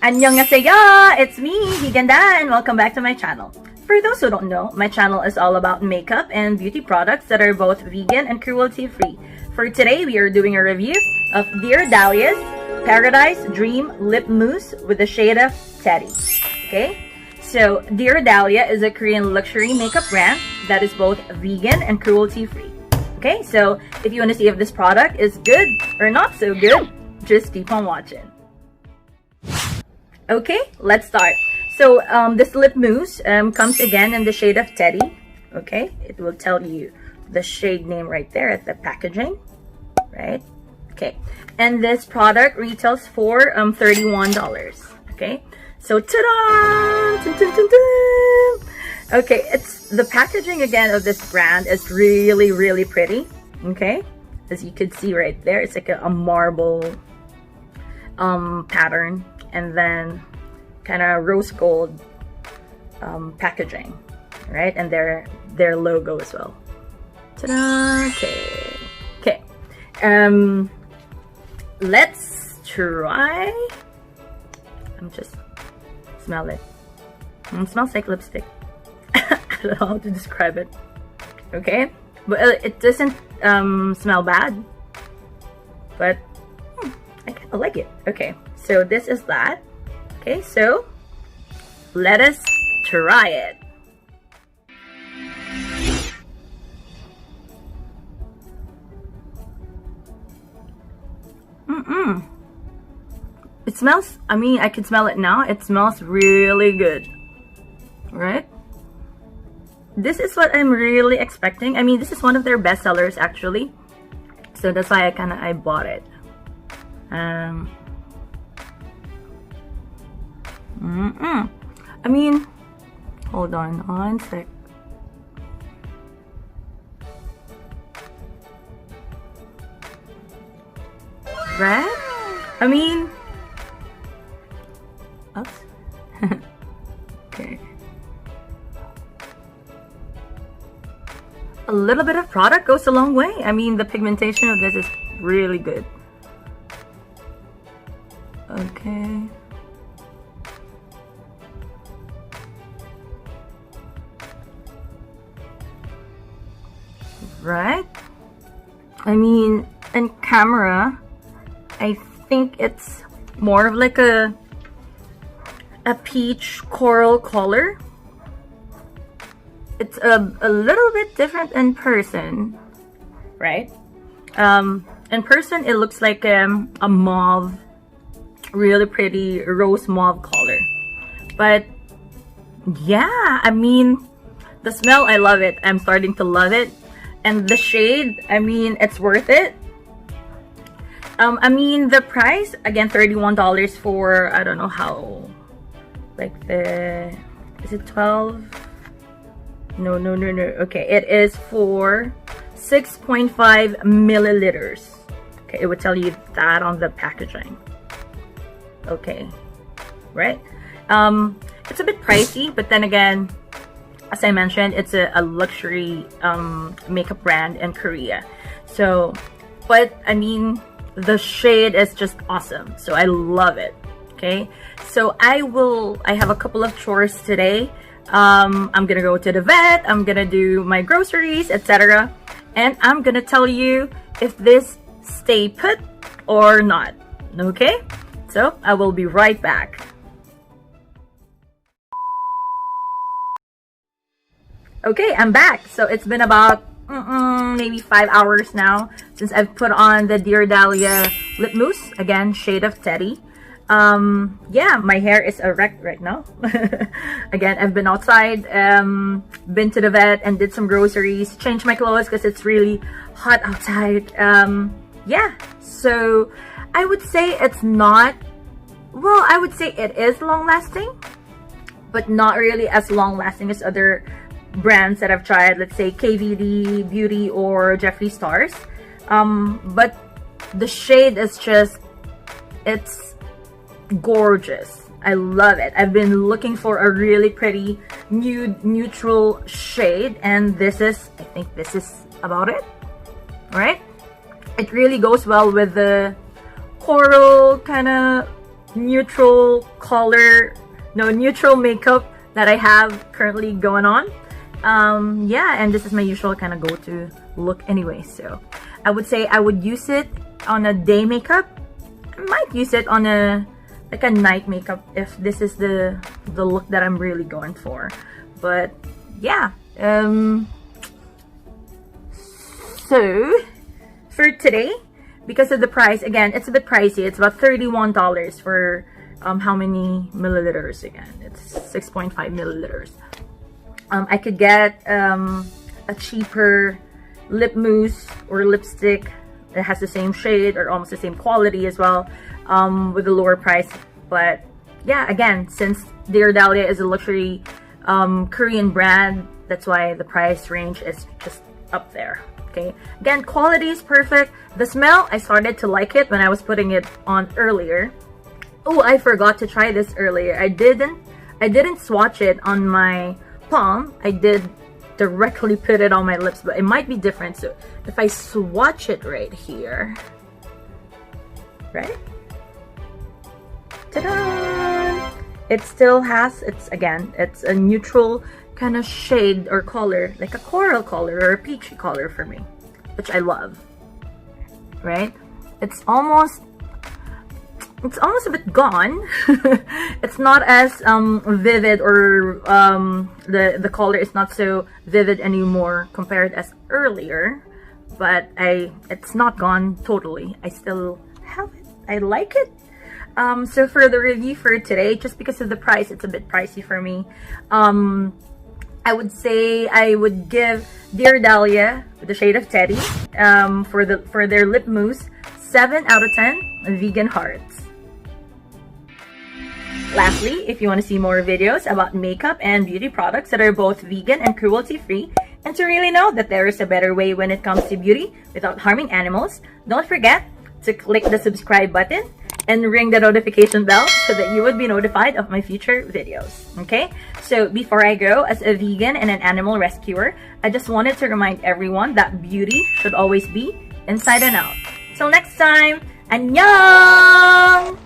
Annyeonghaseyo! It's me, Veganda, and welcome back to my channel. For those who don't know, my channel is all about makeup and beauty products that are both vegan and cruelty-free. For today, we are doing a review of Dear Dahlia's Paradise Dream Lip Mousse with the shade of Teddy. Okay? So, Dear Dahlia is a Korean luxury makeup brand that is both vegan and cruelty-free. Okay? So, if you want to see if this product is good or not so good, just keep on watching. Okay, let's start. So this lip mousse comes again in the shade of Teddy. Okay, it will tell you the shade name right there at the packaging, right? Okay, and this product retails for $31. Okay, so ta-da! Dun, dun, dun, dun. Okay, it's the packaging again of this brand is really pretty. Okay, as you could see right there, it's like a marble pattern. And then kind of rose gold packaging, right? And their logo as well. Ta-da! Okay. Let's try. I'm just smell it. It smells like lipstick. I don't know how to describe it. Okay, but it doesn't smell bad. But I kind of like it. Okay. So this is that. Okay, so let us try it. It smells, I mean, I can smell it now. It smells really good. Right? This is what I'm really expecting. I mean, this is one of their best sellers actually. So that's why I bought it. I mean, hold on one sec. Right? I mean, oops. Okay. A little bit of product goes a long way. I mean, the pigmentation of this is really good. Okay. Right? I mean, in camera, I think it's more of like a peach coral color. It's a little bit different in person, right? In person, it looks like a mauve, really pretty rose mauve color. But yeah, I mean, the smell, I love it. I'm starting to love it. And the shade, I mean, it's worth it. I mean, the price, again, $31 for, I don't know how, like is it 12? No. Okay, it is for 6.5 milliliters. Okay, it would tell you that on the packaging. Okay, right? It's a bit pricey, but then again, as I mentioned, it's a luxury makeup brand in Korea. So, but I mean, the shade is just awesome. So I love it. Okay. So I have a couple of chores today. I'm gonna go to the vet. I'm gonna do my groceries, etc. And I'm gonna tell you if this stay put or not. Okay. So I will be right back. Okay, I'm back. So it's been about maybe 5 hours now since I've put on the Dear Dahlia lip mousse, again, shade of Teddy. Yeah, my hair is a wreck right now. Again, I've been outside, been to the vet and did some groceries, changed my clothes because it's really hot outside. Yeah, so I would say it's not, well, I would say it is long lasting, but not really as long lasting as other brands that I've tried, let's say KVD Beauty or Jeffree Stars. But the shade is just, it's gorgeous. I love it. I've been looking for a really pretty nude neutral shade, and this is, I think this is about it, right? It really goes well with the coral kind of neutral color, no, neutral makeup that I have currently going on. Yeah, and this is my usual kind of go-to look anyway, so I would say I would use it on a day makeup. I might use it on a like a night makeup if this is the look that I'm really going for. But yeah, so for today, because of the price, again, it's a bit pricey. It's about $31 for how many milliliters again? It's 6.5 milliliters. I could get a cheaper lip mousse or lipstick that has the same shade or almost the same quality as well, with a lower price. But yeah, again, since Dear Dahlia is a luxury Korean brand, that's why the price range is just up there. Okay, again, quality is perfect. The smell, I started to like it when I was putting it on earlier. Oh, I forgot to try this earlier. I didn't swatch it on my palm. I did directly put it on my lips, but it might be different. So if I swatch it right here, right? Ta-da! It still has, it's a neutral kind of shade or color, like a coral color or a peachy color for me, which I love, right? It's almost a bit gone. It's not as vivid, or the color is not so vivid anymore compared as earlier, but it's not gone totally. I still have it. I like it. So for the review for today, just because of the price, it's a bit pricey for me. I would say I would give Dear Dahlia with the shade of Teddy for their lip mousse 7 out of 10 vegan hearts. Lastly, if you want to see more videos about makeup and beauty products that are both vegan and cruelty-free, and to really know that there is a better way when it comes to beauty without harming animals, don't forget to click the subscribe button and ring the notification bell so that you would be notified of my future videos. Okay, so before I go, as a vegan and an animal rescuer, I just wanted to remind everyone that beauty should always be inside and out. Till next time, annyeong!